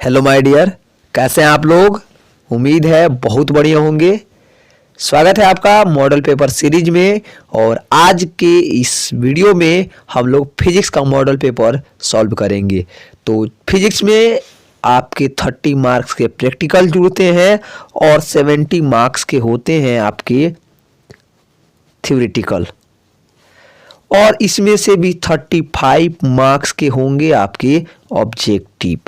Hello my dear, कैसे हैं आप लोग। उम्मीद है बहुत बढ़िया होंगे। स्वागत है आपका मॉडल पेपर सीरीज में। और आज के इस वीडियो में हम लोग फिजिक्स का मॉडल पेपर सॉल्व करेंगे। तो फिजिक्स में आपके 30 मार्क्स के प्रैक्टिकल जुड़ते हैं और 70 मार्क्स के होते हैं आपके थ्योरेटिकल, और इसमें से भी 35 मार्क्स के होंगे आपके ऑब्जेक्टिव।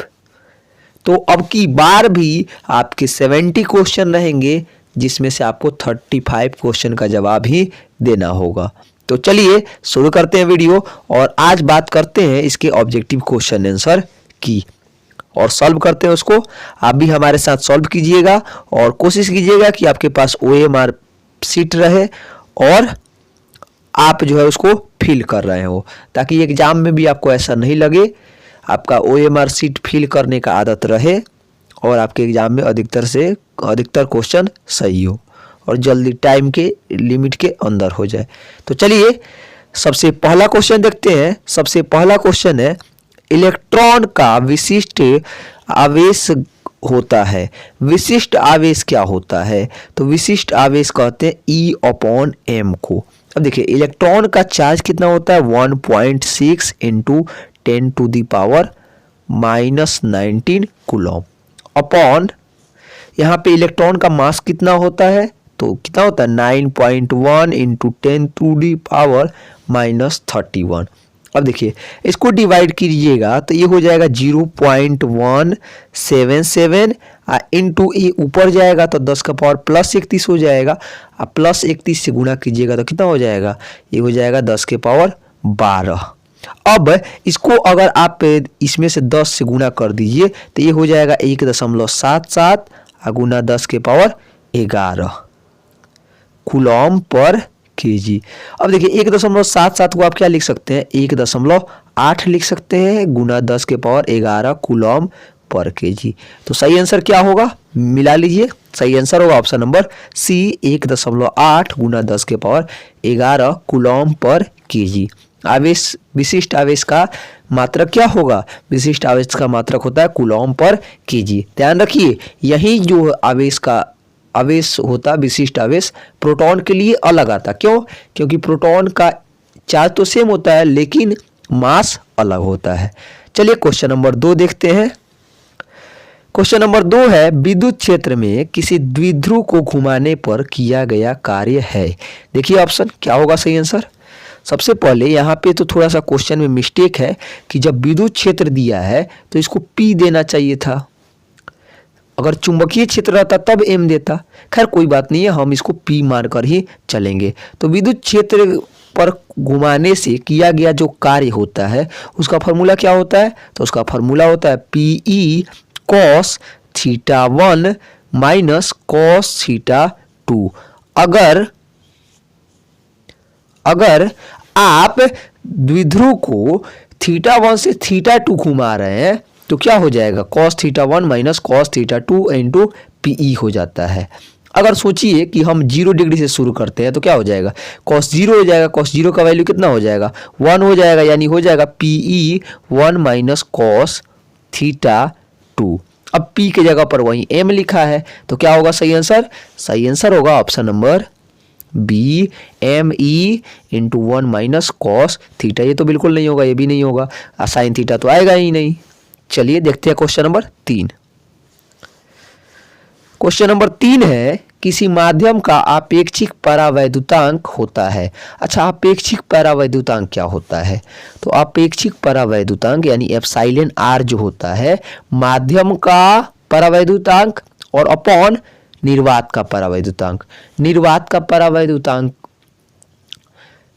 तो अब की बार भी आपके 70 क्वेश्चन रहेंगे, जिसमें से आपको 35 क्वेश्चन का जवाब ही देना होगा। तो चलिए शुरू करते हैं वीडियो, और आज बात करते हैं इसके ऑब्जेक्टिव क्वेश्चन आंसर की और सॉल्व करते हैं उसको। आप भी हमारे साथ सॉल्व कीजिएगा और कोशिश कीजिएगा कि आपके पास OMR सीट रहे और आप जो है उसको फिल कर रहे हो, ताकि एग्जाम में भी आपको ऐसा नहीं लगे। आपका OMR सीट फिल करने का आदत रहे और आपके एग्जाम में अधिकतर क्वेश्चन सही हो और जल्दी टाइम के लिमिट के अंदर हो जाए। तो चलिए सबसे पहला क्वेश्चन देखते हैं। सबसे पहला क्वेश्चन है, इलेक्ट्रॉन का विशिष्ट आवेश होता है। विशिष्ट आवेश क्या होता है? तो विशिष्ट आवेश कहते हैं E/m को। अब देखिए इलेक्ट्रॉन का चार्ज कितना होता है, 1.6 × 10⁻⁻19 कूलम अपॉन, यहाँ पे इलेक्ट्रॉन का मास कितना होता है, तो कितना होता है 9.1 × 10⁻⁻31। अब देखिए इसको डिवाइड कीजिएगा तो ये हो जाएगा 0.177 इंटू ये ऊपर जाएगा तो 10⁻+31 हो जाएगा। अब +31 से गुणा कीजिएगा तो कितना हो जाएगा, ये हो जाएगा 10⁻12। अब इसको अगर आप इसमें से 10 से गुणा कर दीजिए तो ये हो जाएगा 1.77 गुना 10⁻11 कूलम पर केजी। अब देखिए 1.77 को आप क्या लिख सकते हैं, 1.8 लिख सकते हैं गुना 10⁻11 कूलम पर केजी। तो सही आंसर क्या होगा, मिला लीजिए। सही आंसर होगा ऑप्शन नंबर सी, 1.8 गुना 10⁻11 कूलम पर केजी। आवेश, विशिष्ट आवेश का मात्रक क्या होगा, विशिष्ट आवेश का मात्रक होता है कूलम पर केजी। ध्यान रखिए यही जो आवेश होता विशिष्ट आवेश प्रोटॉन के लिए अलग आता। क्यों? क्योंकि प्रोटॉन का चार्ज तो सेम होता है लेकिन मास अलग होता है। चलिए क्वेश्चन नंबर 2 देखते हैं। क्वेश्चन नंबर 2 है, विद्युत क्षेत्र में किसी द्विध्रुव को घुमाने पर किया गया कार्य है। देखिए ऑप्शन क्या होगा सही आंसर। सबसे पहले यहाँ पे तो थोड़ा सा क्वेश्चन में मिस्टेक है कि जब विद्युत क्षेत्र दिया है तो इसको P देना चाहिए था। अगर चुंबकीय क्षेत्र रहता तब M देता। खैर कोई बात नहीं है, हम इसको P मानकर ही चलेंगे। तो विद्युत क्षेत्र पर घुमाने से किया गया जो कार्य होता है उसका फॉर्मूला क्या होता है, तो उसका फॉर्मूला होता है PE cos θ1 माइनस cos θ2। अगर आप द्विध्रुव को θ1 से θ2 घुमा रहे हैं तो क्या हो जाएगा, cos θ1 minus cos θ2 into PE हो जाता है। अगर सोचिए कि हम 0 डिग्री से शुरू करते हैं तो क्या हो जाएगा, cos 0 हो जाएगा। cos 0 का वैल्यू कितना हो जाएगा, 1 हो जाएगा, यानी हो जाएगा PE 1 माइनस cos θ2। अब P के जगह पर वहीं M लिखा है तो क्या होगा सही आंसर। सही आंसर होगा option number B, ME into 1 minus cos theta. ये तो बिल्कुल नहीं होगा, ये भी नहीं होगा, साइन थीटा तो आएगा ही नहीं। चलिए देखते हैं क्वेश्चन नंबर 3। क्वेश्चन नंबर 3 है, किसी माध्यम का आपेक्षिक परावैद्युतांक होता है। अच्छा, आपेक्षिक परावैद्युतांक क्या होता है, तो आपेक्षिक परावैद्युतांक यानी एप्सिलॉन R जो होता है माध्यम का परावैद्युतांक और अपॉन निर्वात का परावैद्युतांक। निर्वात का परावैद्युतांक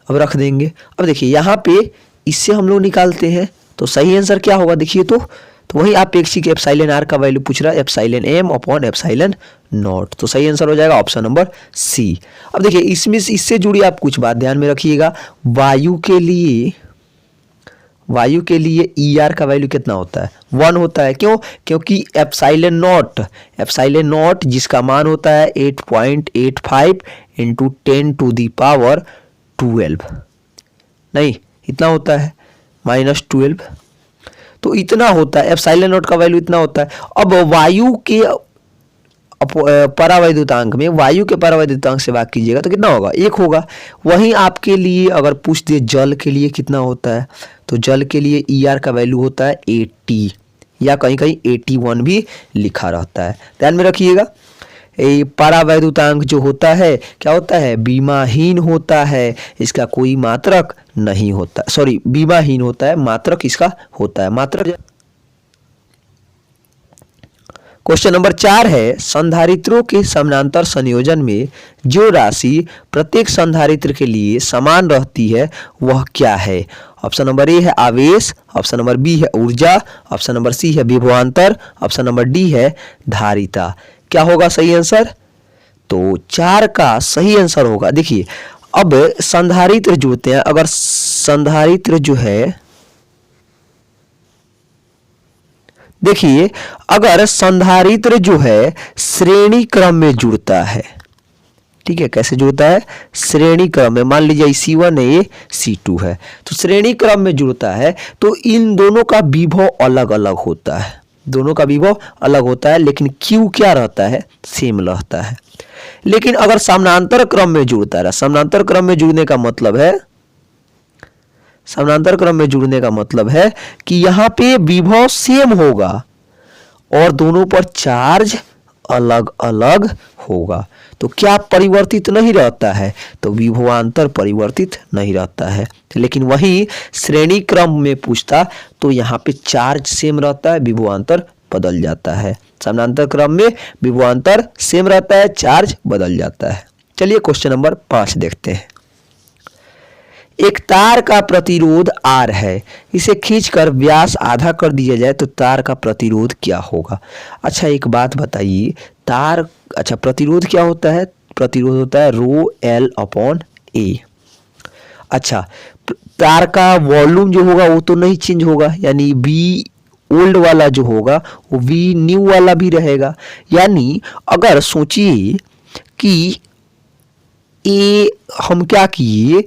अब रख देंगे। अब देखिए यहाँ पे इससे हम लोग निकालते हैं तो सही आंसर क्या होगा, देखिए तो वही आपेक्षिक एप्सिलॉन R का वैल्यू पूछ रहा है, epsilon M upon epsilon not. तो सही आंसर हो जाएगा ऑप्शन नंबर सी। अब देखिए इसमें इससे जुड़ी आप कुछ बात ध्यान में रखिएगा। वायु के लिए ER का वैल्यू कितना होता है, 1 होता है। क्यों? क्योंकि एप्सिलॉन नॉट जिसका मान होता है 8.85 इंटू 10⁻12 नहीं, इतना होता है -12। तो इतना होता है, एप्सिलॉन नॉट का वैल्यू इतना होता है। अब वायु के परावैद्युतांक में वायु के परावैद्युतांक से भाग कीजिएगा तो कितना होगा, 1 होगा। वहीं आपके लिए अगर पूछ दे जल के लिए कितना होता है, तो जल के लिए ER का वैल्यू होता है 80 या कहीं कहीं 81 भी लिखा रहता है। ध्यान में रखिएगा, ये परावैद्युतांक जो होता है क्या होता है, बीमाहीन होता है, इसका कोई मात्रक नहीं होता, सॉरी बीमाहीन होता है, मात्रक इसका होता है, मात्रक। क्वेश्चन नंबर 4 है, संधारित्रों के समानांतर संयोजन में जो राशि प्रत्येक संधारित्र के लिए समान रहती है वह क्या है। ऑप्शन नंबर ए है आवेश, ऑप्शन नंबर बी है ऊर्जा, ऑप्शन नंबर सी है विभवांतर, ऑप्शन नंबर डी है धारिता। क्या होगा सही आंसर, तो 4 का सही आंसर होगा। देखिए अब संधारित्र जो होते हैं, अगर संधारित्र जो है, देखिए अगर संधारित्र जो है श्रेणी क्रम में जुड़ता है, ठीक है, कैसे जुड़ता है, श्रेणी क्रम में, मान लीजिए C1 है, ये C2 है, तो श्रेणी क्रम में जुड़ता है, तो इन दोनों का विभव अलग अलग होता है, दोनों का विभव अलग होता है, लेकिन Q क्या रहता है, सेम रहता है। लेकिन अगर समानांतर क्रम में जुड़ता है, समानांतर क्रम में जुड़ने का मतलब है, समानांतर क्रम में जुड़ने का मतलब है कि यहाँ पे विभव सेम होगा और दोनों पर चार्ज अलग अलग होगा, तो क्या परिवर्तित नहीं रहता है, तो विभवांतर परिवर्तित नहीं रहता है। लेकिन वही श्रेणी क्रम में पूछता तो यहाँ पे चार्ज सेम रहता है, विभवांतर बदल जाता है। समानांतर क्रम में विभवांतर सेम रहता है, चार्ज बदल जाता है। चलिए क्वेश्चन नंबर 5 देखते हैं। एक तार का प्रतिरोध R है, इसे खींचकर व्यास आधा कर दिया जाए तो तार का प्रतिरोध क्या होगा। अच्छा एक बात बताइए, तार, अच्छा प्रतिरोध क्या होता है, प्रतिरोध होता है ρL/A। अच्छा तार का वॉल्यूम जो होगा वो तो नहीं चेंज होगा, यानी V ओल्ड वाला जो होगा वो V न्यू वाला भी रहेगा। यानी अगर सोचिए कि ए, हम क्या किए,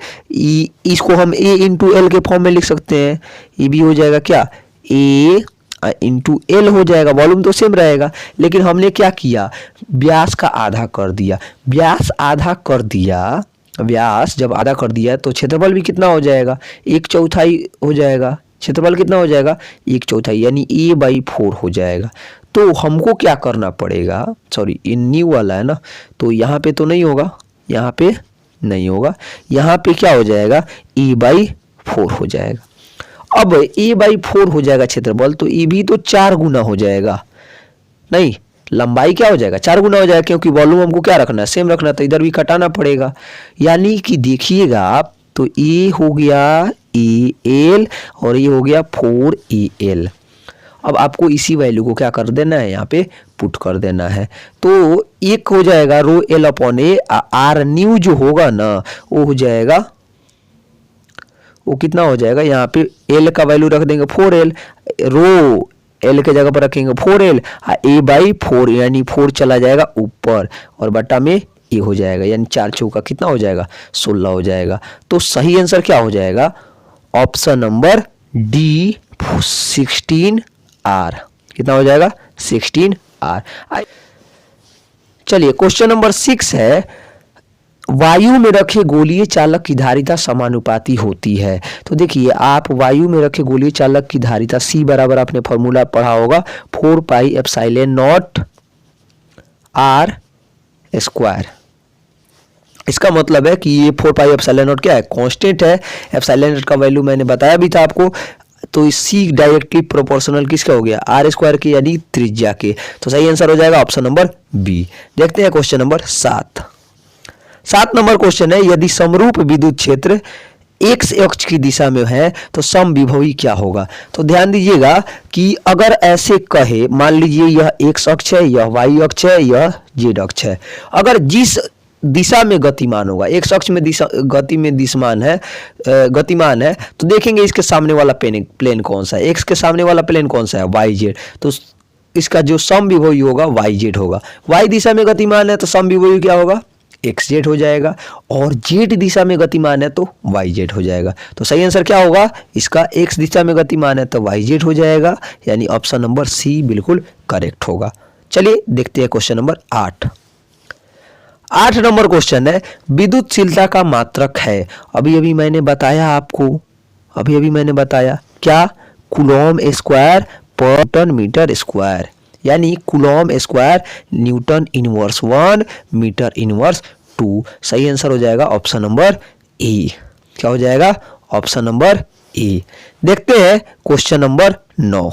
इसको हम A इंटू एल के फॉर्म में लिख सकते हैं, ये भी हो जाएगा क्या, A इंटू एल हो जाएगा, वॉल्यूम तो सेम रहेगा। लेकिन हमने क्या किया, व्यास का आधा कर दिया, व्यास आधा कर दिया, व्यास जब आधा कर दिया तो क्षेत्रफल भी कितना हो जाएगा, 1/4 हो जाएगा, क्षेत्रफल कितना हो जाएगा, 1/4, यानी A/4 हो जाएगा। तो हमको क्या करना पड़ेगा, सॉरी ये न्यू वाला है ना, तो यहाँ पे तो नहीं होगा, यहाँ पे नहीं होगा, यहाँ पे क्या हो जाएगा, A/4 हो जाएगा। अब A/4 हो जाएगा क्षेत्रफल, तो ये भी तो 4 गुना हो जाएगा, नहीं लंबाई क्या हो जाएगा, 4 गुना हो जाएगा, क्योंकि वॉल्यूम हमको क्या रखना है, सेम रखना है, तो इधर भी घटाना पड़ेगा। यानी कि देखिएगा आप, तो ये हो गया AL और ये हो गया 4AL। अब आपको इसी वैल्यू को क्या कर देना है, यहाँ पे पुट कर देना है, तो एक हो जाएगा ρL/A, R न्यू जो होगा ना वो हो जाएगा, वो कितना हो जाएगा, यहाँ पे L का वैल्यू रख देंगे 4L, रो L के जगह पर रखेंगे 4L, A/4 यानी 4 चला जाएगा ऊपर और बटा में A हो जाएगा, यानी 4 चौका कितना हो जाएगा, 16 हो जाएगा। तो सही आंसर क्या हो जाएगा, ऑप्शन नंबर डी 16R, कितना हो जाएगा, 16R। चलिए क्वेश्चन नंबर 6 है, वायु में रखे गोलीय चालक की धारिता समानुपाती होती है। तो देखिए आप वायु में रखे गोलीय चालक की धारिता C बराबर आपने फॉर्मूला पढ़ा होगा 4πε0 R²। इसका मतलब है कि ये 4πε0 क्या है, कांस्टेंट है, ε0 का वैल्यू मैंने बताया भी था आपको, तो C डायरेक्टली प्रोपोर्शनल किसका हो गया, R² के, यानी त्रिज्या के। तो सही आंसर हो जाएगा ऑप्शन नंबर बी। देखते हैं क्वेश्चन नंबर 7 नंबर क्वेश्चन है, यदि समरूप विद्युत क्षेत्र x अक्ष की दिशा में है तो समविभवी क्या होगा। तो ध्यान दीजिएगा कि अगर ऐसे कहे, मान लीजिए यह x अक्ष है, यह y अक्ष है, यह z अक्ष है, अगर जिस दिशा में गतिमान होगा, x अक्ष में दिशा गति में गतिमान है, तो देखेंगे इसके सामने वाला प्लेन कौन सा है, x के सामने वाला प्लेन कौन सा है, yz, तो इसका जो समविभवी होगा yz होगा। y दिशा में गतिमान है तो समविभवी क्या होगा, एक्स जेड हो जाएगा, और जेड दिशा में गतिमान है तो वाई जेड हो जाएगा। तो सही आंसर क्या होगा इसका, एक्स दिशा में गतिमान है तो वाई जेड हो जाएगा, यानी ऑप्शन नंबर सी बिल्कुल करेक्ट होगा। चलिए देखते हैं क्वेश्चन नंबर 8। 8 नंबर क्वेश्चन है, विद्युतशीलता का मात्रक है। अभी मैंने बताया आपको, मैंने बताया क्या, कूलॉम स्क्वायर पर न्यूटन मीटर स्क्वायर, यानी coulomb square newton inverse 1 metre inverse 2। सही आंसर हो जाएगा ऑप्शन नंबर ए। क्या हो जाएगा, ऑप्शन नंबर ए। देखते हैं क्वेश्चन नंबर 9।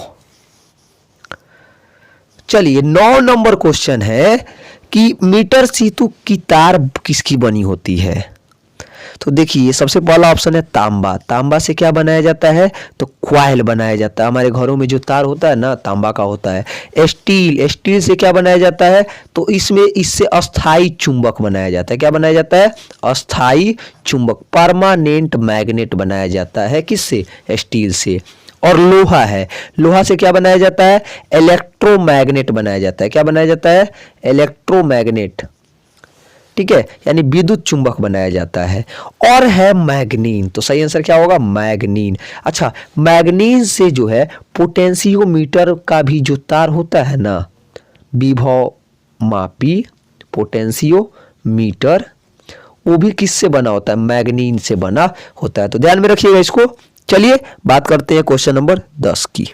चलिए 9 नंबर क्वेश्चन है कि मीटर सेतु की तार किसकी बनी होती है। तो देखिए सबसे पहला ऑप्शन है तांबा। तांबा से क्या बनाया जाता है, तो क्वाइल बनाया जाता है। हमारे घरों में जो तार होता है ना, तांबा का होता है। स्टील से क्या बनाया जाता है, तो इससे अस्थाई चुंबक बनाया जाता है। क्या बनाया जाता है, अस्थाई चुंबक, परमानेंट मैग्नेट बनाया जाता है। किससे, स्टील से। और लोहा है, लोहा से क्या बनाया जाता है, इलेक्ट्रोमैग्नेट बनाया जाता है। क्या बनाया जाता है, इलेक्ट्रोमैग्नेट, ठीक है, यानी विद्युत चुंबक बनाया जाता है। और है मैग्नीन, तो सही आंसर क्या होगा, मैग्नीन। अच्छा, मैग्नीन से जो है पोटेंशियोमीटर का भी जो तार होता है ना, विभव मापी पोटेंशियोमीटर, वो भी किससे बना होता है, मैग्नीन से बना होता है। तो ध्यान में रखिएगा इसको। चलिए बात करते हैं क्वेश्चन नंबर 10 की।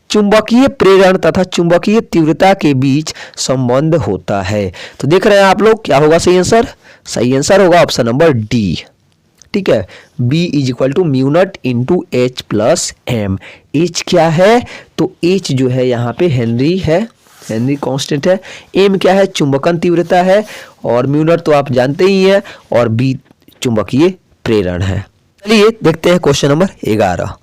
चुंबकीय प्रेरण तथा चुंबकीय तीव्रता के बीच संबंध होता है। तो देख रहे हैं आप लोग, क्या होगा सही आंसर, सही आंसर होगा ऑप्शन नंबर डी। ठीक है, B is equal to mu not into H plus M. H क्या है, तो एच जो है यहाँ पे हेनरी है, हेनरी कांस्टेंट है। एम क्या है, चुंबकन तीव्रता है, और म्यू नॉट तो आप जानते ही हैं, और बी चुंबकीय प्रेरण है। चलिए देखते हैं क्वेश्चन नंबर 11।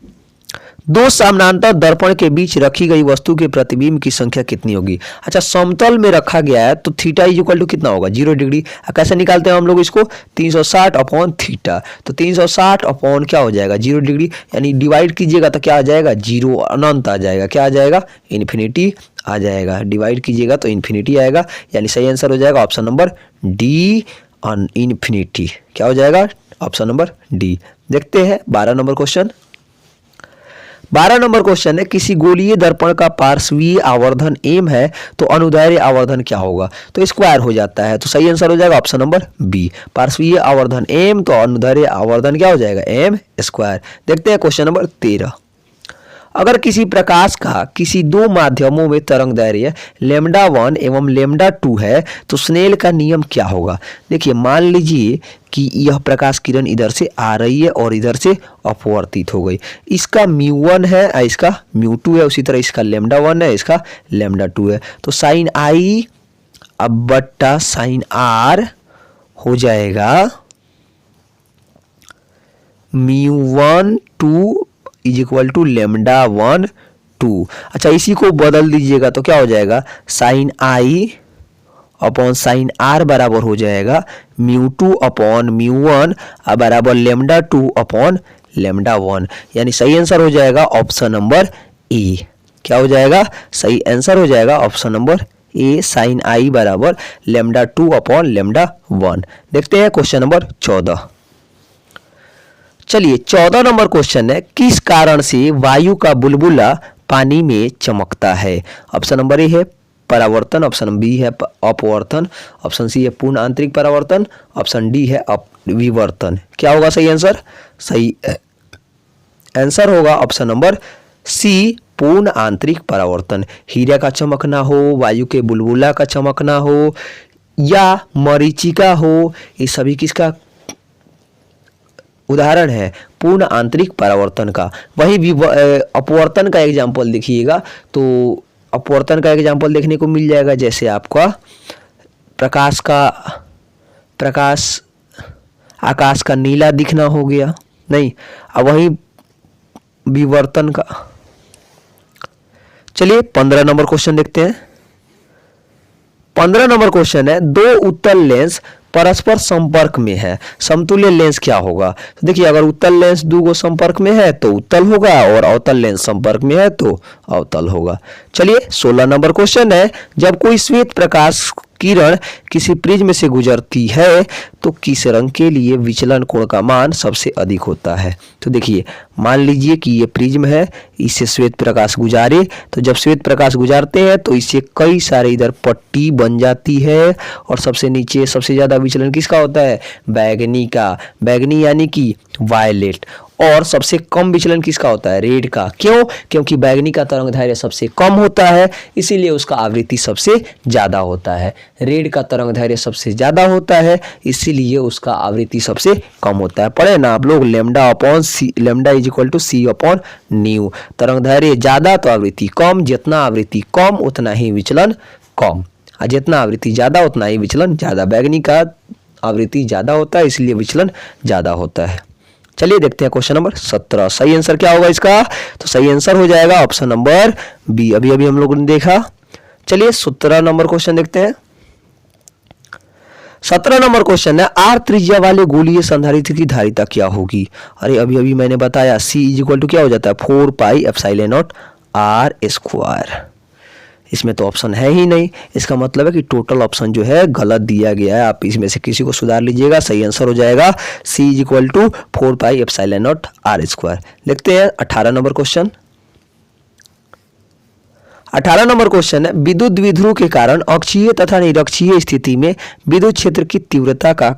दो समानांतर दर्पण के बीच रखी गई वस्तु के प्रतिबिंब की संख्या कितनी होगी। अच्छा, समतल में रखा गया है तो थीटा इज इक्वल टू कितना होगा, 0 डिग्री। कैसे निकालते हैं हम लोग इसको, 360 अपॉन थीटा। तो 360 अपॉन क्या हो जाएगा, 0 डिग्री, यानी डिवाइड कीजिएगा तो क्या आ जाएगा, 0, अनंत आ जाएगा। क्या आ जाएगा, इन्फिनिटी आ जाएगा। डिवाइड कीजिएगा तो इन्फिनिटी आएगा, यानी सही आंसर हो जाएगा ऑप्शन नंबर डी, इन्फिनिटी। क्या हो जाएगा, ऑप्शन नंबर डी। देखते हैं 12 नंबर क्वेश्चन। 12 नंबर क्वेश्चन है, किसी गोलीय दर्पण का पार्श्वीय आवर्धन m है तो अनुदैर्ध्य आवर्धन क्या होगा। तो स्क्वायर हो जाता है, तो सही आंसर हो जाएगा ऑप्शन नंबर बी। पार्श्वीय आवर्धन m तो अनुदैर्ध्य आवर्धन क्या हो जाएगा, m स्क्वायर। देखते हैं क्वेश्चन नंबर 13। अगर किसी प्रकाश का किसी दो माध्यमों में तरंगदैर्घ्य λ1 एवं λ2 है तो स्नेल का नियम क्या होगा। देखिए मान लीजिए कि यह प्रकाश किरण इधर से आ रही है और इधर से अपवर्तित हो गई। इसका μ1 है, इसका μ2 है, उसी तरह इसका λ1 है, इसका λ2 है। तो साइन आई अब बट्टा साइन आर हो जाएगा μ1 2 इज इक्वल टू λ1 2। अच्छा, इसी को बदल दीजिएगा तो क्या हो जाएगा, sine I upon sine R बराबर हो जाएगा μ2 अपॉन μ1 बराबर λ2 अपॉन λ1, यानी सही आंसर हो जाएगा ऑप्शन नंबर ए। क्या हो जाएगा, सही आंसर हो जाएगा ऑप्शन नंबर ए, साइन आई बराबर λ2 अपॉन λ1। देखते हैं क्वेश्चन नंबर 14। चलिए 14 नंबर क्वेश्चन है, किस कारण से वायु का बुलबुला पानी में चमकता है। ऑप्शन नंबर ए है परावर्तन, ऑप्शन बी है अपवर्तन, ऑप्शन सी है पूर्ण आंतरिक परावर्तन, ऑप्शन डी है विवर्तन। क्या होगा सही आंसर, सही आंसर होगा ऑप्शन नंबर सी, पूर्ण आंतरिक परावर्तन। हीरे का चमकना हो, वायु के बुलबुला का चमकना हो, या मरीचिका हो, ये सभी किसका उदाहरण है, पूर्ण आंतरिक परावर्तन का। वही अपवर्तन का एग्जाम्पल देखिएगा तो अपवर्तन का एग्जाम्पल देखने को मिल जाएगा, जैसे आपका प्रकाश आकाश का नीला दिखना हो गया, नहीं, अब वही विवर्तन का। चलिए 15 नंबर क्वेश्चन देखते हैं। 15 नंबर क्वेश्चन है, दो उत्तल लेंस परस्पर संपर्क में है, समतुल्य लेंस क्या होगा। तो देखिए अगर उत्तल लेंस दो संपर्क में है तो उत्तल होगा, और अवतल लेंस संपर्क में है तो अवतल होगा। चलिए 16 नंबर क्वेश्चन है, जब कोई श्वेत प्रकाश किरण किसी प्रिज्म से गुजरती है तो किस रंग के लिए विचलन कोण का मान सबसे अधिक होता है। तो देखिए, मान लीजिए कि ये प्रिज्म है, इससे श्वेत प्रकाश गुजारे, तो जब श्वेत प्रकाश गुजारते हैं तो इससे कई सारे इधर पट्टी बन जाती है और सबसे नीचे सबसे ज़्यादा विचलन किसका होता है, बैगनी का, बैगनी यानी कि वायलेट, और सबसे कम विचलन किसका होता है, रेड का। क्यों? क्योंकि बैगनी का तरंगदैर्घ्य सबसे कम होता है, इसीलिए उसका आवृत्ति सबसे ज़्यादा होता है। रेड का तरंगदैर्घ्य सबसे ज़्यादा होता है, इसीलिए उसका आवृत्ति सबसे कम होता है। पढ़े ना आप लोग, lambda upon C, lambda is equal to C upon nu. तरंगदैर्घ्य ज़्यादा तो आवृत्ति कम, जितना आवृत्ति कम उतना ही विचलन कम, और जितना आवृत्ति ज़्यादा उतना ही विचलन ज़्यादा। बैगनी का आवृत्ति ज़्यादा होता है, इसलिए विचलन ज़्यादा होता है। चलिए देखते हैं क्वेश्चन नंबर 17। सही आंसर क्या होगा इसका? तो सही आंसर हो जाएगा ऑप्शन नंबर बी। अभी अभी हम लोगों ने देखा। चलिए 17 नंबर क्वेश्चन देखते हैं। 17 नंबर क्वेश्चन है, आर त्रिज्या वाले गोलीय संधारित्र की धारिता क्या होगी? अरे अभी अभी मैंने बताया सी इज इक्वल टू क्या हो जाता है, 4 pi epsilon not R square. इसमें तो ऑप्शन है ही नहीं, इसका मतलब है कि टोटल ऑप्शन जो है गलत दिया गया है। आप इसमें से किसी को सुधार लीजिएगा। सही आंसर हो जाएगा C is equal to 4 pi epsilon not R square. लिखते हैं 18 नंबर क्वेश्चन। 18 नंबर क्वेश्चन है, विद्युत द्विध्रुव के कारण अक्षीय तथा निरक्षीय स्थिति में विद्युत क्षेत्र की तीव्रता का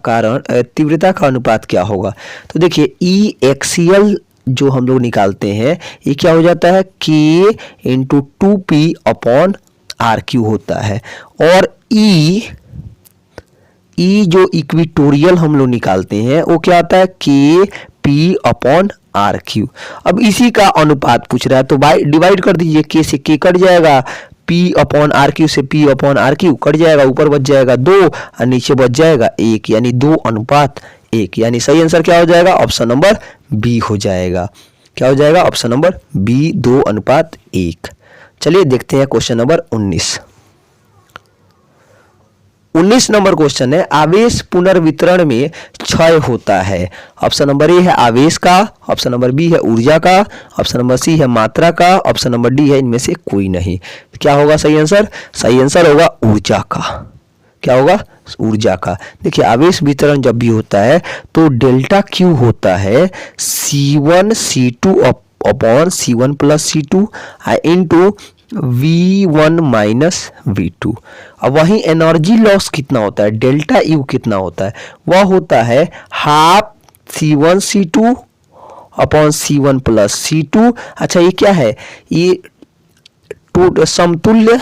अनुपात क्या होगा? तो देखिए, ई एक्सियल जो हम लोग निकालते हैं ये क्या हो जाता है, K into 2P upon R Q होता है, और ई जो इक्विटोरियल हम लोग निकालते हैं वो क्या आता है, KP अपॉन आर क्यू। अब इसी का अनुपात पूछ रहा है तो डिवाइड कर दीजिए, K से K कट जाएगा, P अपॉन आर क्यू से P अपॉन आर क्यू कट जाएगा, ऊपर बच जाएगा 2 और नीचे बच जाएगा 1, यानी 2 अनुपात 1, यानी सही आंसर क्या हो जाएगा, ऑप्शन नंबर बी हो जाएगा। क्या हो जाएगा, ऑप्शन नंबर बी, 2 अनुपात 1। चलिए देखते हैं क्वेश्चन नंबर 19। 19 नंबर क्वेश्चन है, आवेश पुनर्वितरण में क्षय होता है। ऑप्शन नंबर ए है आवेश का, ऑप्शन नंबर बी है ऊर्जा का, ऑप्शन नंबर सी है मात्रा का, ऑप्शन नंबर डी है इनमें से कोई नहीं। क्या होगा सही आंसर? सही आंसर होगा ऊर्जा का। क्या होगा? ऊर्जा का। देखिए, आवेश वितरण जब भी होता है तो डेल्टा क्यू होता है C1 C2 upon C1 plus C2 into V1 minus V2। अब वहीं एनर्जी लॉस कितना होता है, डेल्टा यू कितना होता है, वह होता है half C1 C2 upon C1 plus C2। अच्छा, ये क्या है, ये समतुल्य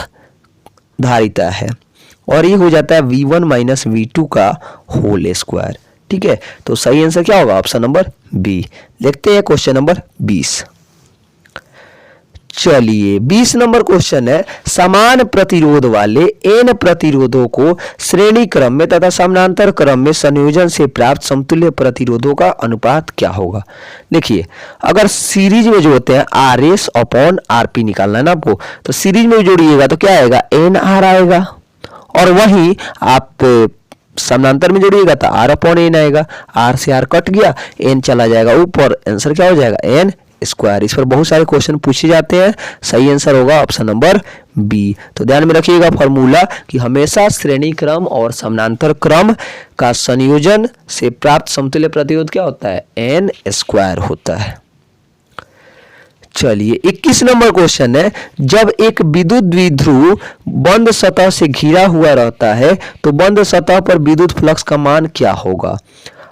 धारिता है, और ये हो जाता है V1 माइनस V2 का होल स्क्वायर। ठीक है, तो सही आंसर क्या होगा, ऑप्शन नंबर बी। देखते हैं क्वेश्चन नंबर 20। चलिए 20 नंबर क्वेश्चन है, समान प्रतिरोध वाले n प्रतिरोधों को श्रेणी क्रम में तथा समानांतर क्रम में संयोजन से प्राप्त समतुल्य प्रतिरोधों का अनुपात क्या होगा? देखिए, अगर सीरीज में जो होते हैं RS अपॉन RP निकालना है ना आपको, तो सीरीज में जोड़िएगा तो क्या आएगा, NR आएगा, और वहीं आप समानांतर में जोड़िएगा तो R अपॉन N आएगा। R से R कट गया, N चला जाएगा ऊपर, आंसर क्या हो जाएगा, N स्क्वायर। इस पर बहुत सारे क्वेश्चन पूछे जाते हैं। सही आंसर होगा ऑप्शन नंबर बी। तो ध्यान में रखिएगा फॉर्मूला कि हमेशा श्रेणी क्रम और समानांतर क्रम का संयोजन से प्राप्त समतुल्य प्रतिरोध क्या होता है, N स्क्वायर होता है। चलिए 21 नंबर क्वेश्चन है, जब एक विद्युत द्विध्रुव बंद सतह से घिरा हुआ रहता है तो बंद सतह पर विद्युत फ्लक्स का मान क्या होगा?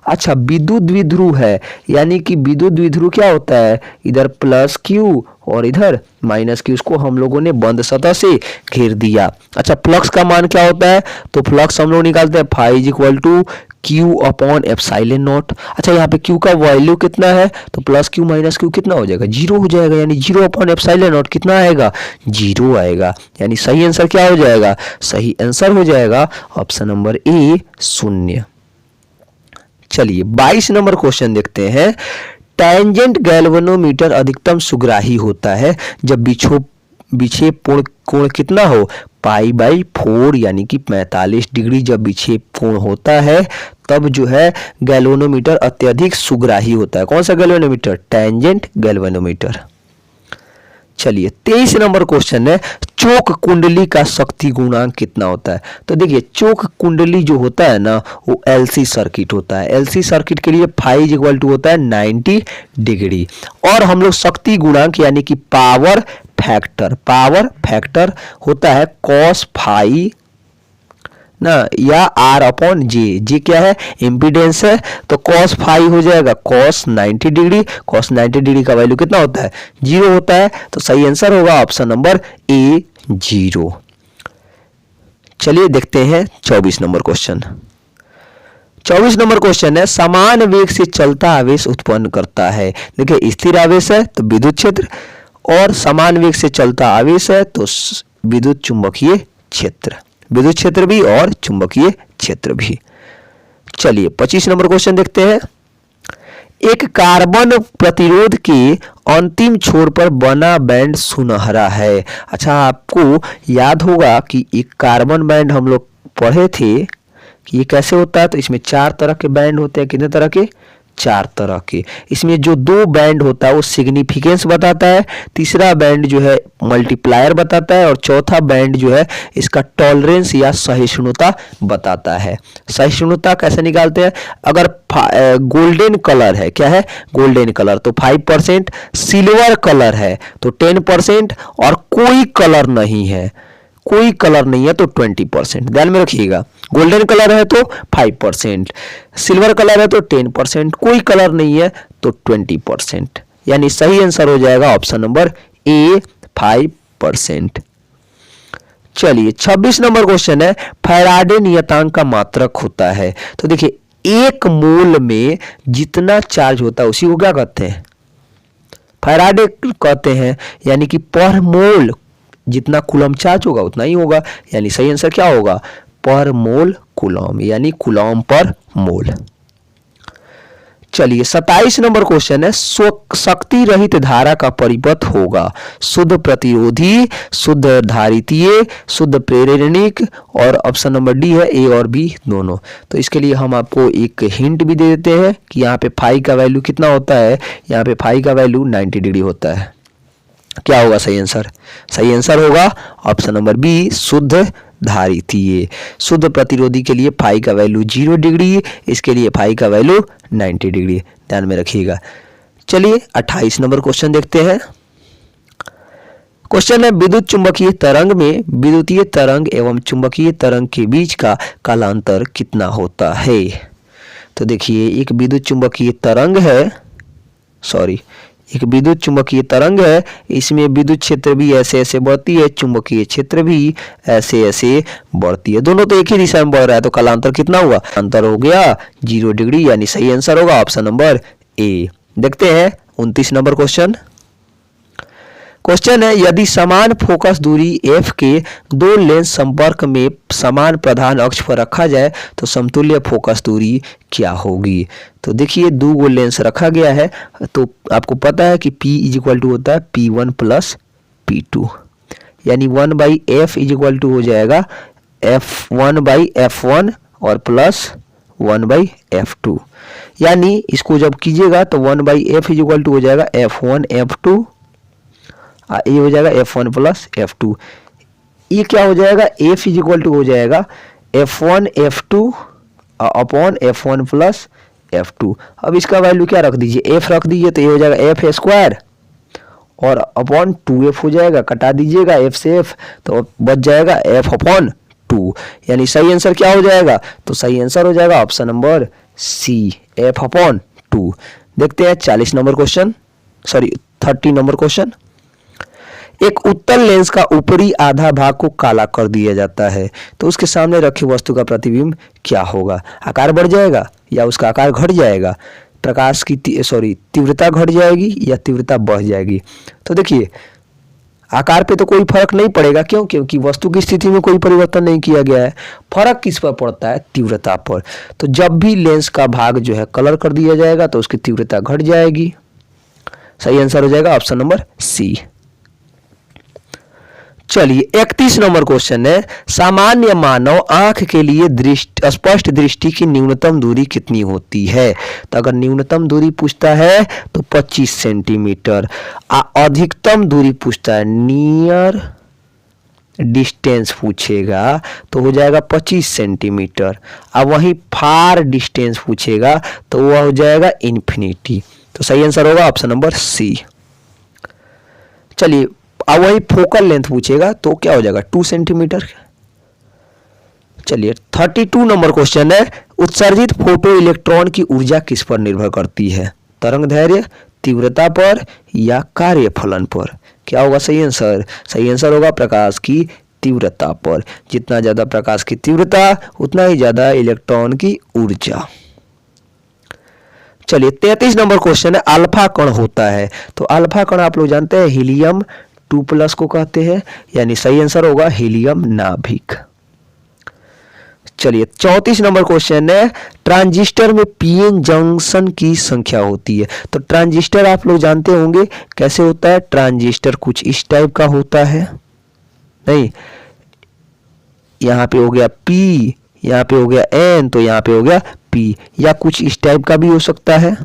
अच्छा, विद्युत द्विध्रुव है, यानी कि विद्युत द्विध्रुव क्या होता है, इधर प्लस क्यू और इधर माइनस क्यू, उसको हम लोगों ने बंद सतह से घेर दिया। अच्छा, फ्लक्स का मान क्या होता है, तो फ्लक्स हम लोग निकालते हैं phi is equal to Q upon epsilon not. अच्छा, यहाँ पे क्यू का वैल्यू कितना है, तो प्लस क्यू माइनस क्यू कितना हो जाएगा, 0 हो जाएगा, यानी 0 अपॉन एप्सिलॉन नॉट कितना आएगा, 0 आएगा, यानी सही आंसर क्या हो जाएगा, सही आंसर हो जाएगा ऑप्शन नंबर ए 0। चलिए 22 नंबर क्वेश्चन देखते हैं, टैंजेंट गैल्वेनोमीटर अधिकतम सुग्राही होता है जब विक्षेप कोण कितना हो, π/4 यानी कि 45 डिग्री जब विक्षेप कोण होता है तब जो है गैल्वेनोमीटर अत्यधिक सुग्राही होता है। कौन सा गैल्वेनोमीटर, टैंजेंट गैल्वेनोमीटर। चलिए 23 नंबर क्वेश्चन है, चोक कुंडली का शक्ति गुणांक कितना होता है? तो देखिए चोक कुंडली जो होता है ना वो एलसी सर्किट होता है। एलसी सर्किट के लिए फाई इक्वल टू होता है 90 डिग्री और हम लोग शक्ति गुणांक यानी कि पावर फैक्टर होता है कॉस फाई ना या आर अपॉन जे क्या है? इम्पीडेंस है। तो कॉस फाई हो जाएगा कॉस 90 डिग्री। कॉस 90 डिग्री का वैल्यू कितना होता है? 0 होता है। तो सही आंसर होगा ऑप्शन नंबर ए 0। चलिए देखते हैं 24 नंबर क्वेश्चन। 24 नंबर क्वेश्चन है समान वेग से चलता आवेश उत्पन्न करता है। देखिए स्थिर आवेश है तो विद्युत क्षेत्र और समान वेग से चलता आवेश है तो विद्युत चुंबकीय क्षेत्र, विद्युत क्षेत्र भी और चुंबकीय क्षेत्र भी। चलिए 25 नंबर क्वेश्चन देखते हैं। एक कार्बन प्रतिरोध के अंतिम छोर पर बना बैंड सुनहरा है। अच्छा आपको याद होगा कि एक कार्बन बैंड हम लोग पढ़े थे कि ये कैसे होता है। तो इसमें 4 तरह के बैंड होते हैं। कितने तरह के? 4 तरह के। इसमें जो 2 बैंड होता है वो सिग्निफिकेंस बताता है, तीसरा बैंड जो है मल्टीप्लायर बताता है और चौथा बैंड जो है इसका टॉलरेंस या सहिष्णुता बताता है। सहिष्णुता कैसे निकालते हैं? अगर गोल्डन कलर है, क्या है? गोल्डन कलर, तो 5%, सिल्वर कलर है तो 10% और कोई कलर नहीं है तो 20%। ध्यान में रखिएगा, गोल्डन कलर है तो 5%, सिल्वर कलर है तो 10%, कोई कलर नहीं है तो 20%। यानी सही आंसर हो जाएगा ऑप्शन नंबर ए 5%। चलिए 26 नंबर क्वेश्चन है फैराडे नियतांक का मात्रक होता है। तो देखिए 1 मोल में जितना चार्ज होता है उसी को क्या कहते हैं? फैराडे कहते हैं। यानी कि पर मोल जितना कूलम चार्ज होगा उतना ही होगा। यानी सही आंसर क्या होगा? पर मोल कूलम, यानी कूलम पर मोल। चलिए 27 नंबर क्वेश्चन है शक्ति रहित धारा का परिपथ होगा शुद्ध प्रतिरोधी, शुद्ध धारितीय, शुद्ध प्रेरणिक और ऑप्शन नंबर डी है ए और बी दोनों। तो इसके लिए हम आपको एक हिंट भी दे देते हैं कि यहाँ पे फाई का वैल्यू कितना होता है। यहाँ पे फाई का वैल्यू 90 डिग्री होता है। क्या होगा सही आंसर? सही आंसर होगा ऑप्शन नंबर बी शुद्ध धारितीय। शुद्ध प्रतिरोधी के लिए फाई का वैल्यू 0 डिग्री, इसके लिए फाई का वैल्यू 90 डिग्री। ध्यान में रखिएगा। चलिए 28 नंबर क्वेश्चन देखते हैं। क्वेश्चन है विद्युत चुंबकीय तरंग में विद्युतीय तरंग एवं चुंबकीय तरंग के बीच का कालांतर कितना होता है? तो देखिए एक विद्युत चुंबकीय तरंग है, एक विद्युत चुंबकीय तरंग है, इसमें विद्युत क्षेत्र भी ऐसे ऐसे बढ़ती है, चुंबकीय क्षेत्र भी ऐसे ऐसे बढ़ती है। दोनों तो एक ही दिशा में बढ़ रहा है तो कालांतर कितना हुआ? अंतर हो गया 0 डिग्री। यानी सही आंसर होगा ऑप्शन नंबर ए। देखते हैं 29 नंबर क्वेश्चन। क्वेश्चन है यदि समान फोकस दूरी f के 2 लेंस संपर्क में समान प्रधान अक्ष पर रखा जाए तो समतुल्य फोकस दूरी क्या होगी? तो देखिए 2 लेंस रखा गया है तो आपको पता है कि P इक्वल टू होता है P1 प्लस P2, यानी 1/f इक्वल टू हो जाएगा F1/f1 और प्लस 1/f2। यानी इसको जब कीजिएगा तो 1/f इक्वल टू हो जाएगा F1 F2, ये हो जाएगा F1 प्लस F2। ये क्या हो जाएगा? F इक्वल टू हो जाएगा F1 F2 upon F1 plus F2। अब इसका वैल्यू क्या रख दीजिए? F रख दीजिए तो ये हो जाएगा F स्क्वायर और अपॉन 2F हो जाएगा। कटा दीजिएगा F से F तो बच जाएगा F अपॉन 2। यानी सही आंसर क्या हो जाएगा? तो सही आंसर हो जाएगा option number C F upon 2। देखते हैं 30 नंबर क्वेश्चन। एक उत्तल लेंस का ऊपरी आधा भाग को काला कर दिया जाता है तो उसके सामने रखी वस्तु का प्रतिबिंब क्या होगा? आकार बढ़ जाएगा या उसका आकार घट जाएगा? प्रकाश की तीव्रता घट जाएगी या तीव्रता बढ़ जाएगी? तो देखिए आकार पे तो कोई फर्क नहीं पड़ेगा। क्यों? क्योंकि वस्तु की स्थिति में कोई परिवर्तन नहीं किया गया है। फर्क किस पर पड़ता है? तीव्रता पर। तो जब भी लेंस का भाग जो है कलर कर दिया जाएगा तो उसकी तीव्रता घट जाएगी। सही आंसर हो जाएगा ऑप्शन नंबर सी। चलिए 31 नंबर क्वेश्चन है सामान्य मानव आंख के लिए स्पष्ट दृष्टि की न्यूनतम दूरी कितनी होती है? तो अगर न्यूनतम दूरी पूछता है तो 25 सेंटीमीटर। अधिकतम दूरी पूछता है नियर डिस्टेंस पूछेगा तो हो जाएगा 25 सेंटीमीटर। अब वहीं फार डिस्टेंस पूछेगा तो वह हो जाएगा इन्फिनिटी। तो सही आंसर होगा ऑप्शन नंबर सी। चलिए अब वही फोकल लेंथ पूछेगा तो क्या हो जाएगा 2 सेंटीमीटर। चलिए 32 नंबर क्वेश्चन है, उत्सर्जित फोटो इलेक्ट्रॉन की ऊर्जा किस पर निर्भर करती है? तरंग दैर्घ्य, तीव्रता पर या कार्यफलन पर? क्या होगा सही आंसर? सही आंसर होगा प्रकाश की तीव्रता पर। जितना ज्यादा प्रकाश की तीव्रता उतना ही ज्यादा इलेक्ट्रॉन की ऊर्जा। चलिए 33 नंबर क्वेश्चन है, अल्फा कण होता है तो अल्फा कण आप लोग जानते हैं हीलियम 2+ को कहते हैं, यानी सही आंसर होगा हीलियम नाभिक। चलिए 34 नंबर क्वेश्चन है, ट्रांजिस्टर में पीएन जंक्शन की संख्या होती है। तो ट्रांजिस्टर आप लोग जानते होंगे कैसे होता है, ट्रांजिस्टर कुछ इस टाइप का होता है, नहीं यहाँ पे हो गया P, यहाँ पे हो गया N, तो यहाँ पे हो गया P, या कुछ इस टाइप का भी हो सकता है,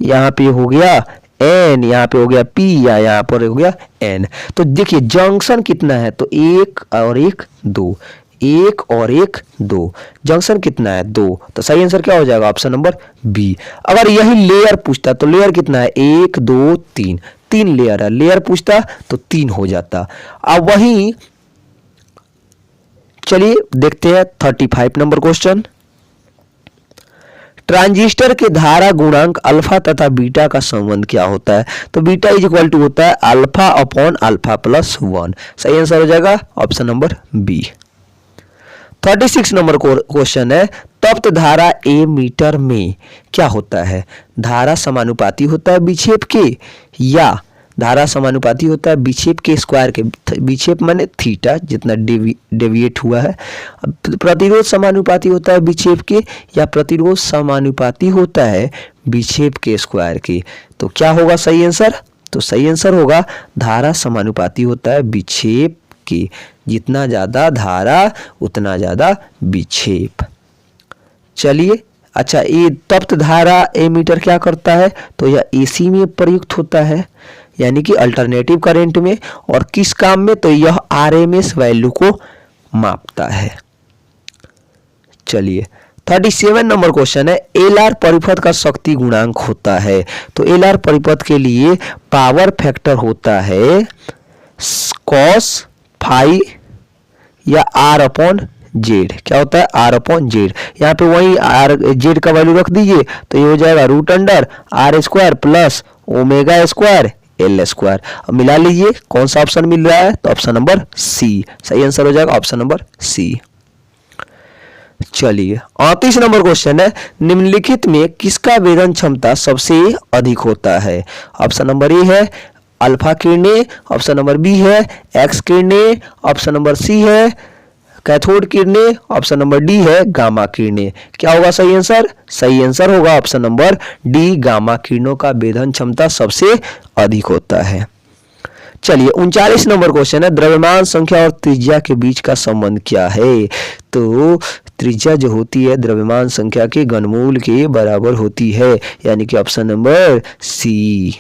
यहाँ पे हो गया N, यहाँ पे हो गया P, या यहाँ पर हो गया N। तो देखिए जंक्शन कितना है, तो 1 और 1 2, 1 और 1 2, जंक्शन कितना है 2। तो सही आंसर क्या हो जाएगा ऑप्शन नंबर बी। अगर यही लेयर पूछता तो लेयर कितना है 1 2 3, 3 लेयर है, लेयर पूछता तो 3 हो जाता। अब वही चलिए देखते हैं 35 नंबर क्वेश्चन, ट्रांजिस्टर के धारा गुणांक अल्फा तथा बीटा का संबंध क्या होता है? तो बीटा इज इक्वल टू होता है अल्फा अपॉन अल्फा प्लस 1। सही आंसर हो जाएगा option number B. 36 number question है, तप्त धारा ए मीटर में क्या होता है? धारा समानुपाती होता है विक्षेप के, या धारा समानुपाती होता है विक्षेप के स्क्वायर के, विक्षेप माने थीटा जितना डेविएट हुआ है। प्रतिरोध समानुपाती होता है विक्षेप के, या प्रतिरोध समानुपाती होता है विक्षेप के स्क्वायर के? तो क्या होगा सही आंसर? तो सही आंसर होगा धारा समानुपाती होता है विक्षेप के, जितना ज्यादा धारा उतना ज्यादा विक्षेप। चलिए अच्छा, ये तप्त धारा एमीटर क्या करता है? तो यह एसी में प्रयुक्त होता है, यानी कि अल्टरनेटिव करंट में। और किस काम में? तो यह आरएमएस वैल्यू को मापता है। चलिए 37 नंबर क्वेश्चन है, एलआर परिपथ का शक्ति गुणांक होता है। तो एलआर परिपथ के लिए पावर फैक्टर होता है cos फाई या आर अपॉन जेड। क्या होता है? R upon Z. यहाँ पे वही आर जेड का वैल्यू रख दीजिए तो ये हो जाएगा √r² प्लस ω² L²। अब मिला लीजिए कौन सा ऑप्शन मिल रहा है? तो ऑप्शन नंबर सी। सही आंसर हो जाएगा ऑप्शन नंबर सी। चलिए 38 नंबर क्वेश्चन है, निम्नलिखित में किसका वेदन क्षमता सबसे अधिक होता है? ऑप्शन नंबर ए है अल्फा किरणें, ऑप्शन नंबर बी है एक्स किरणें, ऑप्शन नंबर सी है कैथोड किरणें, ऑप्शन नंबर डी है गामा किरणें। क्या होगा सही आंसर? सही आंसर होगा ऑप्शन नंबर डी, गामा किरणों का वेधन क्षमता सबसे अधिक होता है। चलिए 39 नंबर क्वेश्चन है, द्रव्यमान संख्या और त्रिज्या के बीच का संबंध क्या है? तो त्रिज्या जो होती है द्रव्यमान संख्या के घनमूल के बराबर होती है, यानी कि ऑप्शन नंबर सी।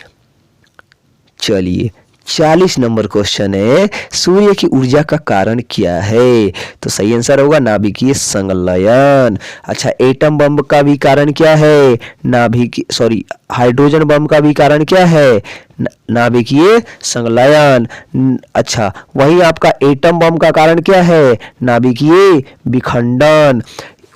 चलिए 40 नंबर क्वेश्चन है, सूर्य की ऊर्जा का कारण क्या है? तो सही आंसर होगा नाभिकीय संलयन। अच्छा, एटम बम का भी कारण क्या है? हाइड्रोजन बम का भी कारण क्या है? नाभिकीय संलयन। अच्छा, वही आपका एटम बम का कारण क्या है? नाभिकीय विखंडन।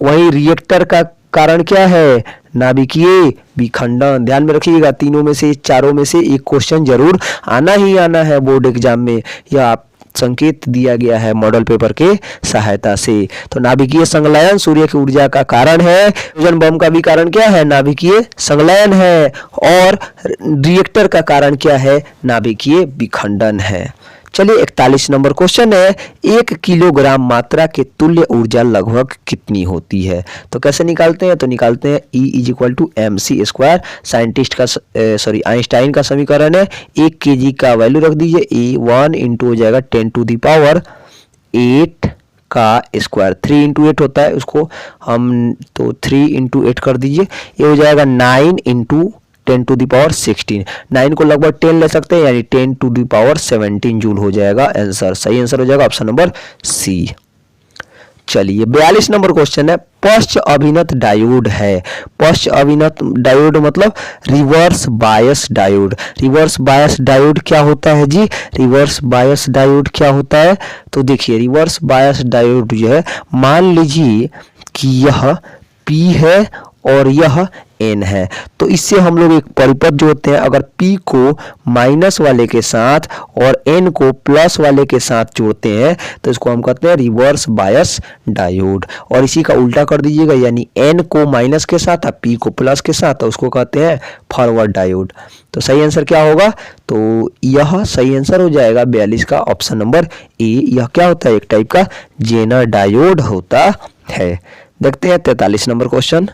वही रिएक्टर का कारण क्या है? नाभिकीय विखंडन। ध्यान में रखिएगा, तीनों में से चारों में से एक क्वेश्चन जरूर आना ही आना है बोर्ड एग्जाम में, यह आप संकेत दिया गया है मॉडल पेपर के सहायता से। तो नाभिकीय संलयन सूर्य की ऊर्जा का कारण है। हाइड्रोजन बम का भी कारण क्या है? नाभिकीय संलयन है। और रिएक्टर का कारण क्या है? नाभिकीय विखंडन है। चलिए 41 नंबर क्वेश्चन है, 1 किलोग्राम मात्रा के तुल्य ऊर्जा लगभग कितनी होती है? तो कैसे निकालते हैं? तो निकालते हैं E = mc²। साइंटिस्ट का आइंस्टाइन का समीकरण है। 1 kg का वैल्यू रख दीजिए, E1 × हो जाएगा 10⁸ का स्क्वायर, 3 × 8 होता है, उसको हम तो 3 × 8 कर दीजिए, ये हो जाएगा 9 × 10⁻16। 9 को लगभग 10 ले सकते हैं, यानी 10⁻17 जूल हो जाएगा आंसर। सही आंसर हो जाएगा ऑप्शन नंबर सी। चलिए 42 नंबर क्वेश्चन है, पश्च अभिनत डायोड है। पश्च अभिनत डायोड मतलब reverse bias diode. Reverse bias diode क्या होता है जी? रिवर्स बायस डायोड क्या होता है? तो देखिए रिवर्स बायस डायोड जो है, मान लीजिए कि यह P है और यह N है, तो इससे हम लोग एक परिपथ जोड़ते हैं। अगर P को माइनस वाले के साथ और N को प्लस वाले के साथ जोड़ते हैं तो इसको हम कहते हैं रिवर्स बायस डायोड। और इसी का उल्टा कर दीजिएगा, यानी N को माइनस के साथ और P को प्लस के साथ, तो उसको कहते हैं फॉरवर्ड डायोड। तो सही आंसर क्या होगा? तो यह सही आंसर हो जाएगा 42 का ऑप्शन नंबर ए। यह क्या होता है? एक टाइप का जेनर डायोड होता है। देखते हैं 43 नंबर क्वेश्चन,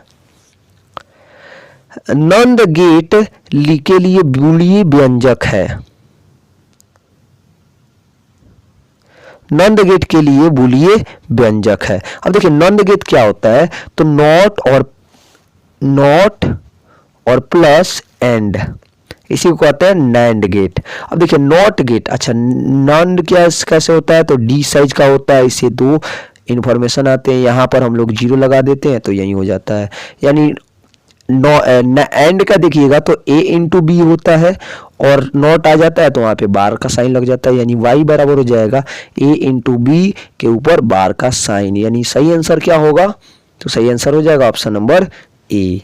नंद गेट के लिए बूलियन व्यंजक है। नंद गेट के लिए बूलियन व्यंजक है। अब देखिए नंद गेट क्या होता है? तो नॉट और प्लस एंड, इसी को कहते हैं नैंड गेट। अब देखिए नॉट गेट, अच्छा नंद क्या कैसे होता है? तो डी साइज का होता है, इससे दो इंफॉर्मेशन आते हैं, यहाँ पर हम लोग 0 लगा देते हैं तो यही हो जाता है। यानी एंड का देखिएगा तो a इंटू बी होता है और नॉट आ जाता है तो वहाँ पे बार का साइन लग जाता है, यानी y बराबर हो जाएगा a इंटू बी के ऊपर बार का साइन। यानी सही आंसर क्या होगा? तो सही आंसर हो जाएगा ऑप्शन नंबर ए।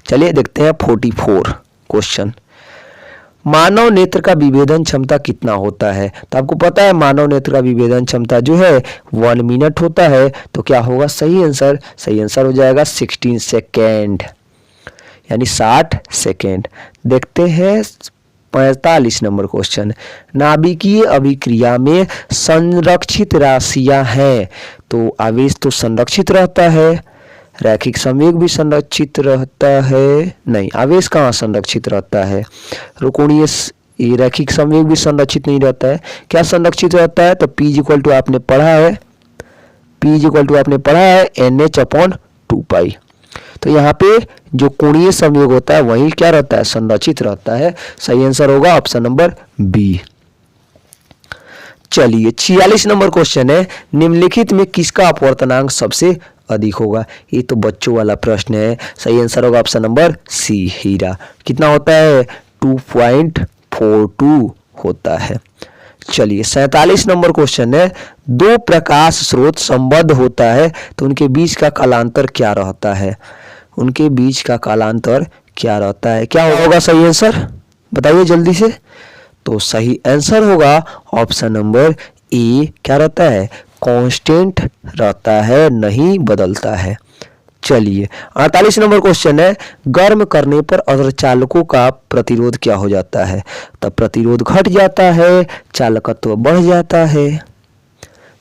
चलिए देखते हैं 44 क्वेश्चन, मानव नेत्र का विभेदन क्षमता कितना होता है? तो आपको पता है मानव नेत्र का विभेदन क्षमता जो है 1 मिनट होता है। तो क्या होगा सही आंसर? सही आंसर हो जाएगा 16 सेकेंड, यानी 60 सेकेंड। देखते हैं 45 नंबर क्वेश्चन, नाभिकीय अभिक्रिया में संरक्षित राशियां हैं। तो आवेश तो संरक्षित रहता है, रैखिक संवेग भी संरक्षित रहता है, नहीं आवेश कहाँ संरक्षित रहता है? रुकोणीय रैखिक संवेग भी संरक्षित नहीं रहता है। क्या संरक्षित रहता है? तो P इक्वल टू आपने पढ़ा है, P इक्वल टू आपने पढ़ा है NH/2π। तो यहाँ पे जो कोणीय संवेग होता है वही क्या रहता है? संरक्षित रहता है। सही आंसर होगा ऑप्शन नंबर बी। चलिए 46 नंबर क्वेश्चन है, निम्नलिखित में किसका अपवर्तनांक सबसे अधिक होगा? ये तो बच्चों वाला प्रश्न है। सही आंसर होगा ऑप्शन नंबर सी, हीरा। कितना होता है? 2.42 होता है। चलिए 47 नंबर क्वेश्चन है, दो प्रकाश स्रोत संबद्ध होता है तो उनके बीच का कालांतर क्या रहता है? उनके बीच का कालांतर क्या रहता है? क्या होगा सही आंसर? बताइए जल्दी से। तो सही आंसर होगा ऑप्शन नंबर ए, क्या रहता है? कांस्टेंट रहता है, नहीं बदलता है। चलिए 48 नंबर क्वेश्चन है, गर्म करने पर अर्धचालकों का प्रतिरोध क्या हो जाता है? तब प्रतिरोध घट जाता है, चालकत्व बढ़ जाता है।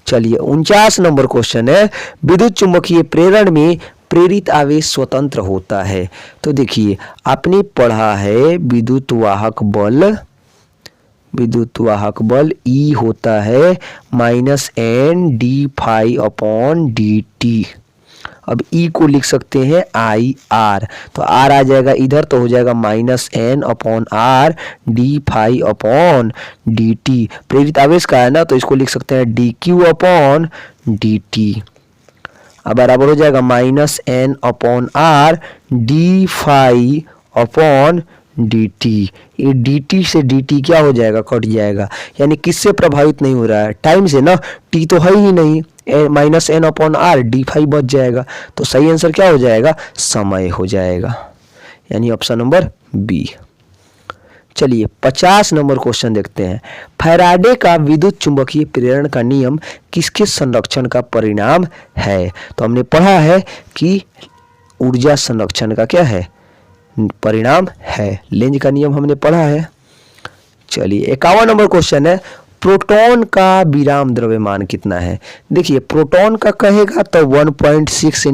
चलिए 49 नंबर क्वेश्चन है, विद्युत चुंबकीय प्रेरण में प्रेरित आवेश स्वतंत्र होता है। तो देखिए आपने पढ़ा है विद्युत वाहक बल E होता है -N/d∅/dt। अब E को लिख सकते हैं IR, तो R आ जाएगा इधर तो हो जाएगा -N/R/d∅/dt। प्रेरित आवेश का है ना, तो इसको लिख सकते हैं dq/dt। अब बराबर हो जाएगा -N/r/d∅/dt। ये dt से dt क्या हो जाएगा? कट जाएगा। यानी किससे प्रभावित नहीं हो रहा है? टाइम से ना, t तो है ही नहीं, -N/r/d∅ बच जाएगा। तो सही आंसर क्या हो जाएगा? समय हो जाएगा, यानी ऑप्शन नंबर बी। चलिए 50 नंबर क्वेश्चन देखते हैं, फैराडे का विद्युत चुंबकीय प्रेरण का नियम किसके संरक्षण का परिणाम है? तो हमने पढ़ा है कि ऊर्जा संरक्षण का क्या है? परिणाम है। लेंज का नियम हमने पढ़ा है। चलिए 51 नंबर क्वेश्चन है, प्रोटॉन का विराम द्रव्यमान कितना है? देखिए प्रोटॉन का कहेगा तो 1.6 ×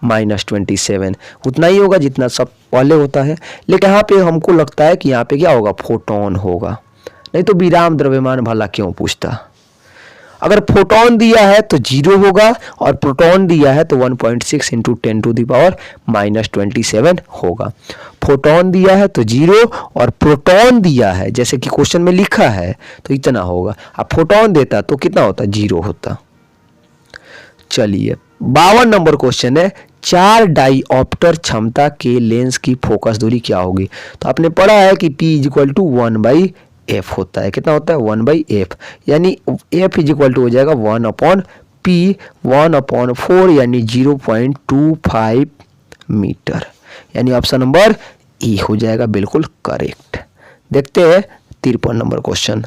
10⁻⁻27 उतना ही होगा जितना सब पहले होता है। लेकिन यहाँ पे हमको लगता है कि यहाँ पे क्या होगा? फोटोन होगा, नहीं तो विराम द्रव्यमान भला क्यों पूछता। अगर फोटोन दिया है तो 0 होगा और प्रोटॉन दिया है तो 1.6 इंटू 10⁻⁻27 होगा। फोटोन दिया है तो 0 और प्रोटॉन दिया है जैसे कि क्वेश्चन में लिखा है तो इतना होगा। अब फोटोन देता तो कितना होता, 0 होता। चलिए 52 नंबर क्वेश्चन है, 4 डाईऑप्टर क्षमता के लेंस की फोकस दूरी क्या होगी। तो आपने पढ़ा है कि P = 1/f होता है। कितना होता है, 1/f, यानी f = हो जाएगा 1/p 1/4 यानी 0.25 मीटर, यानी ऑप्शन नंबर ए हो जाएगा बिल्कुल करेक्ट। देखते हैं 53 नंबर क्वेश्चन।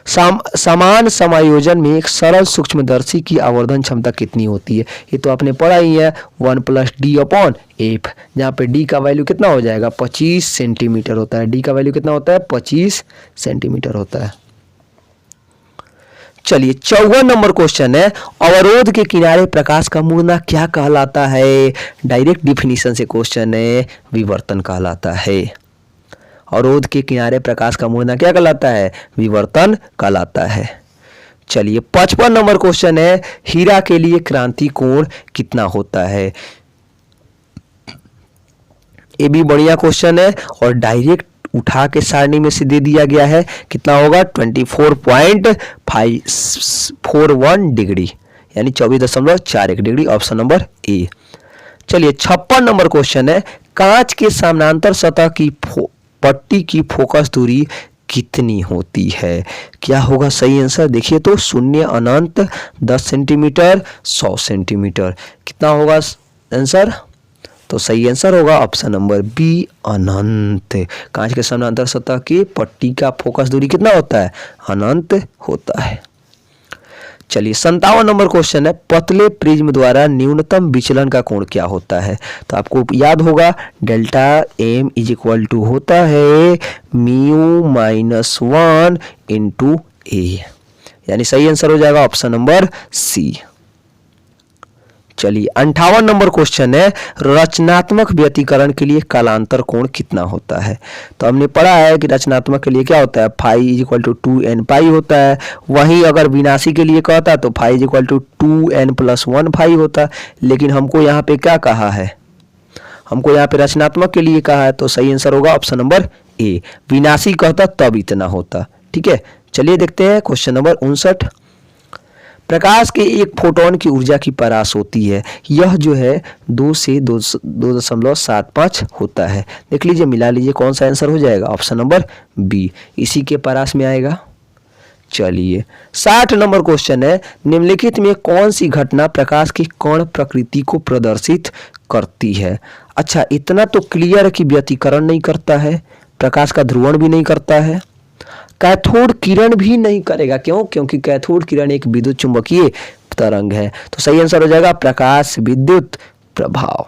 समान समायोजन में एक सरल सूक्ष्मदर्शी की आवर्धन क्षमता कितनी होती है। ये तो आपने पढ़ा ही है, 1 + d/f, जहाँ पे d का वैल्यू कितना हो जाएगा, 25 सेंटीमीटर होता है। d का वैल्यू कितना होता है, 25 सेंटीमीटर होता है। चलिए 54 नंबर क्वेश्चन है, अवरोध के किनारे प्रकाश का मुड़ना क्या कहलाता है। डायरेक्ट डिफिनीशन से क्वेश्चन है, विवर्तन कहलाता है। अवरोध के किनारे प्रकाश का मुड़ना क्या कहलाता है, विवर्तन कहलाता है। चलिए 55 नंबर क्वेश्चन है, हीरा के लिए क्रांति कोण कितना होता है। ये भी बढ़िया क्वेश्चन है और डायरेक्ट उठा के सारणी में से दे दिया गया है। कितना होगा, 24.541 डिग्री, यानी 24.41 डिग्री, ऑप्शन नंबर ए। चलिए 56 नंबर क्वेश्चन है, कांच के समानांतर सतह की पट्टी की फोकस दूरी कितनी होती है। क्या होगा सही आंसर, देखिए तो 0 अनंत 10 सेंटीमीटर 100 सेंटीमीटर, कितना होगा आंसर, तो सही आंसर होगा ऑप्शन नंबर बी अनंत। कांच के समानांतर सतह की पट्टी का फोकस दूरी कितना होता है, अनंत होता है। चलिए 57 नंबर क्वेश्चन है, पतले प्रिज्म द्वारा न्यूनतम विचलन का कोण क्या होता है। तो आपको याद होगा डेल्टा m = होता है μ-1 × a, यानी सही आंसर हो जाएगा ऑप्शन नंबर सी। चलिए 58 नंबर क्वेश्चन है, रचनात्मक व्यतिकरण के लिए कालांतर कोण कितना होता है। तो हमने पढ़ा है कि रचनात्मक के लिए क्या होता है, फाई = 2n π होता है। वहीं अगर विनाशी के लिए कहता तो फाई = 2n + 1 फाई होता। लेकिन हमको यहाँ पे क्या कहा है, हमको यहाँ पे रचनात्मक के लिए कहा है, तो सही आंसर होगा ऑप्शन नंबर ए। विनाशी कहता तब इतना होता। ठीक है, चलिए देखते हैं क्वेश्चन नंबर 59। प्रकाश के एक फोटोन की ऊर्जा की परास होती है, यह जो है 2 से 2.75 होता है। देख लीजिए, मिला लीजिए, कौन सा आंसर हो जाएगा, ऑप्शन नंबर बी, इसी के परास में आएगा। चलिए 60 नंबर क्वेश्चन है, निम्नलिखित में कौन सी घटना प्रकाश की कण प्रकृति को प्रदर्शित करती है। अच्छा, इतना तो क्लियर है कि व्यतिकरण नहीं करता है, प्रकाश का ध्रुवण भी नहीं करता है, कैथोड किरण भी नहीं करेगा। क्यों, क्योंकि कैथोड किरण एक विद्युत चुंबकीय तरंग है। तो सही आंसर हो जाएगा प्रकाश विद्युत प्रभाव।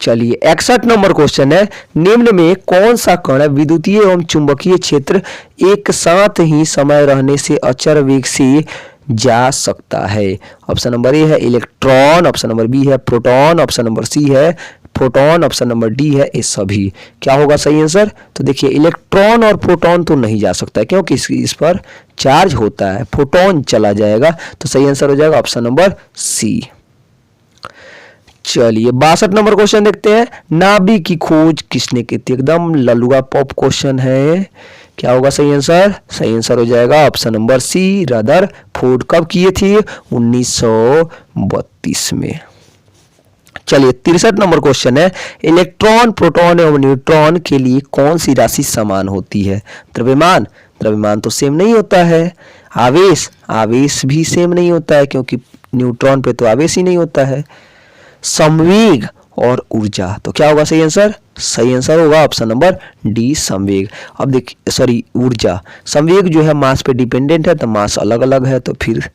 चलिए 61 नंबर क्वेश्चन है, निम्न में कौन सा कण विद्युतीय एवं चुंबकीय क्षेत्र एक साथ ही समय रहने से अचर वेग से जा सकता है। ऑप्शन नंबर ए है इलेक्ट्रॉन, ऑप्शन नंबर बी है प्रोटॉन, ऑप्शन नंबर सी है फोटोन, ऑप्शन नंबर डी है ये सभी। क्या होगा सही आंसर, तो देखिए इलेक्ट्रॉन और प्रोटॉन तो नहीं जा सकता है क्योंकि इस पर चार्ज होता है, फोटोन चला जाएगा। तो सही आंसर हो जाएगा ऑप्शन नंबर सी। चलिए 62 नंबर क्वेश्चन देखते हैं, नाभिक की खोज किसने की थी। एकदम ललुआ पॉप क्वेश्चन है। क्या होगा सही आंसर, सही आंसर हो जाएगा ऑप्शन नंबर सी, रदरफोर्ड। कब किए थी, 1932 में। चलिए 63 नंबर क्वेश्चन है, इलेक्ट्रॉन प्रोटॉन एवं न्यूट्रॉन के लिए कौन सी राशि समान होती है। द्रव्यमान, द्रव्यमान तो सेम नहीं होता है। आवेश, आवेश भी सेम नहीं होता है क्योंकि न्यूट्रॉन पे तो आवेश ही नहीं होता है। संवेग और ऊर्जा, तो क्या होगा सही आंसर, सही आंसर होगा ऑप्शन नंबर डी संवेग। अब देखिए सॉरी ऊर्जा, संवेग जो है मास पे डिपेंडेंट है तो मास अलग अलग है, तो फिर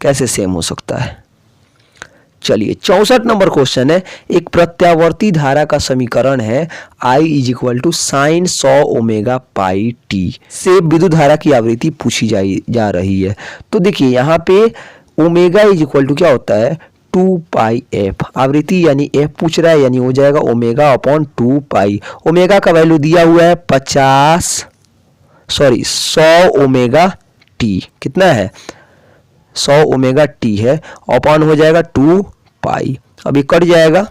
कैसे सेम हो सकता है। चलिए 64 नंबर क्वेश्चन है, एक प्रत्यावर्ती धारा का समीकरण है I = sin 100 omega pi T से विद्युत धारा की आवृत्ति पूछी जा रही है। तो देखिए यहाँ पे ओमेगा = क्या होता है 2 पाई एफ, आवृत्ति यानी एफ पूछ रहा है, यानी हो जाएगा ω/2 पाई। ओमेगा का वैल्यू दिया हुआ है 100 ओमेगा टी, कितना है 100 ओमेगा टी है, अपॉन हो जाएगा 2 पाई। अब ये कट जाएगा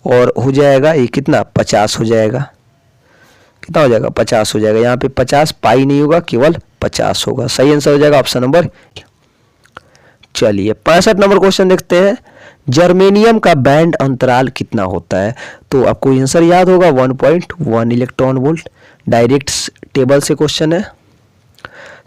और हो जाएगा ये कितना 50 हो जाएगा, कितना हो जाएगा 50 हो जाएगा। यहाँ पे 50 पाई नहीं होगा, केवल 50 होगा। सही आंसर हो जाएगा ऑप्शन नंबर। चलिए 65 नंबर क्वेश्चन देखते हैं। जर्मेनियम का बैंड अंतराल कितना होता है? तो आपको आंसर याद होगा 1.1 इलेक्ट्रॉन वोल्ट। डायरेक्ट टेबल से क्वेश्चन है।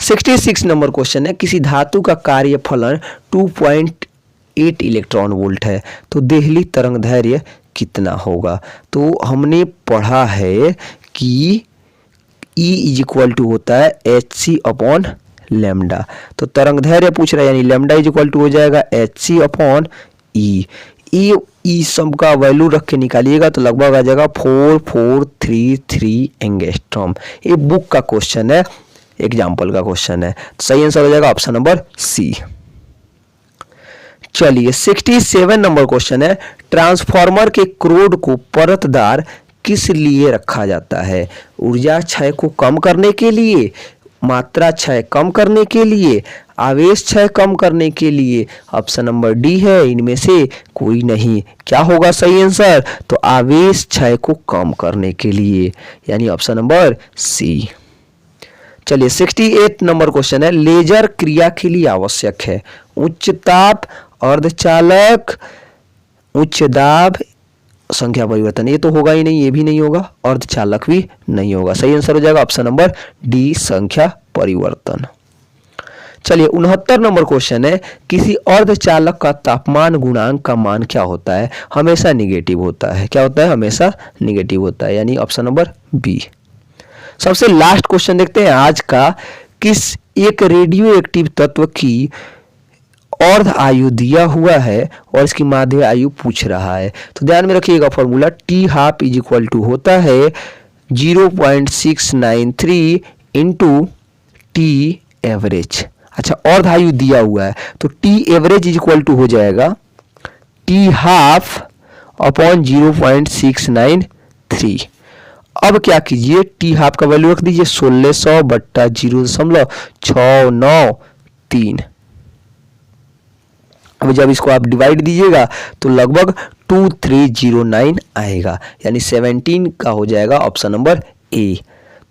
66 नंबर क्वेश्चन है। किसी धातु का कार्यफलन 2.8 इलेक्ट्रॉन वोल्ट है, तो देहली तरंग दैर्घ्य कितना होगा? तो हमने पढ़ा है कि E इज इक्वल टू होता है hc अपॉन लैम्डा। तो तरंग दैर्घ्य पूछ रहा है, यानी लैम्डा इज इक्वल टू हो जाएगा hc अपॉन ई। ई सब का वैल्यू रख के निकालिएगा तो लगभग आ जाएगा 4433 एंगस्ट्रॉम। ये बुक का क्वेश्चन है, एग्जाम्पल का क्वेश्चन है। तो सही आंसर हो जाएगा ऑप्शन नंबर सी। चलिए 67 नंबर क्वेश्चन है। ट्रांसफार्मर के क्रोड को परतदार किस लिए रखा जाता है? ऊर्जा क्षय को कम करने के लिए, मात्रा क्षय कम करने के लिए, आवेश क्षय कम करने के लिए। ऑप्शन नंबर डी है इनमें से कोई नहीं। क्या होगा सही आंसर? तो आवेश क्षय को कम करने के लिए, यानी ऑप्शन नंबर सी। चलिए 68 नंबर क्वेश्चन है। लेजर क्रिया के लिए आवश्यक है उच्च ताप, अर्धचालक, उच्च दाब, संख्या परिवर्तन। ये तो होगा ही नहीं, ये भी नहीं होगा, अर्धचालक भी नहीं होगा। सही आंसर हो जाएगा ऑप्शन नंबर डी, संख्या परिवर्तन। चलिए 69 नंबर क्वेश्चन है। किसी अर्धचालक का तापमान गुणांक का मान क्या होता है? हमेशा निगेटिव होता है। क्या होता है? हमेशा निगेटिव होता है, यानी ऑप्शन नंबर बी। सबसे लास्ट क्वेश्चन देखते हैं आज का। किस एक रेडियो एक्टिव तत्व की अर्ध आयु दिया हुआ है और इसकी माध्य आयु पूछ रहा है? तो ध्यान में रखिएगा formula, T half is equal to होता है 0.693 इंटू टी एवरेज। अच्छा, अर्ध आयु दिया हुआ है तो T average is equal to हो जाएगा टी हाफ अपॉन 0.693। अब क्या कीजिए, टी हाफ का वैल्यू रख दीजिए 1600 बट्टा 0.693। अब जब इसको आप डिवाइड दीजिएगा तो लगभग 2309 आएगा, यानी 17 का हो जाएगा ऑप्शन नंबर ए।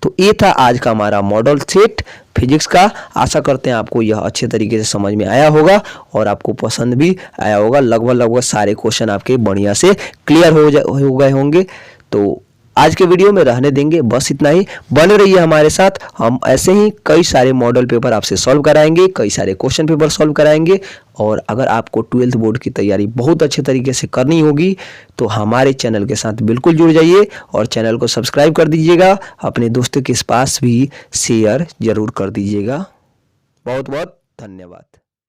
तो ये था आज का हमारा मॉडल सेट फिजिक्स का। आशा करते हैं आपको यह अच्छे तरीके से समझ में आया होगा और आपको पसंद भी आया होगा। लगभग सारे क्वेश्चन आपके बढ़िया से क्लियर हो गए होंगे। तो आज के वीडियो में रहने देंगे, बस इतना ही। बने रहिए हमारे साथ, हम ऐसे ही कई सारे मॉडल पेपर आपसे सॉल्व कराएंगे, कई सारे क्वेश्चन पेपर सॉल्व कराएंगे। और अगर आपको 12th बोर्ड की तैयारी बहुत अच्छे तरीके से करनी होगी तो हमारे चैनल के साथ बिल्कुल जुड़ जाइए और चैनल को सब्सक्राइब कर दीजिएगा। अपने दोस्तों के पास भी शेयर जरूर कर दीजिएगा। बहुत बहुत धन्यवाद।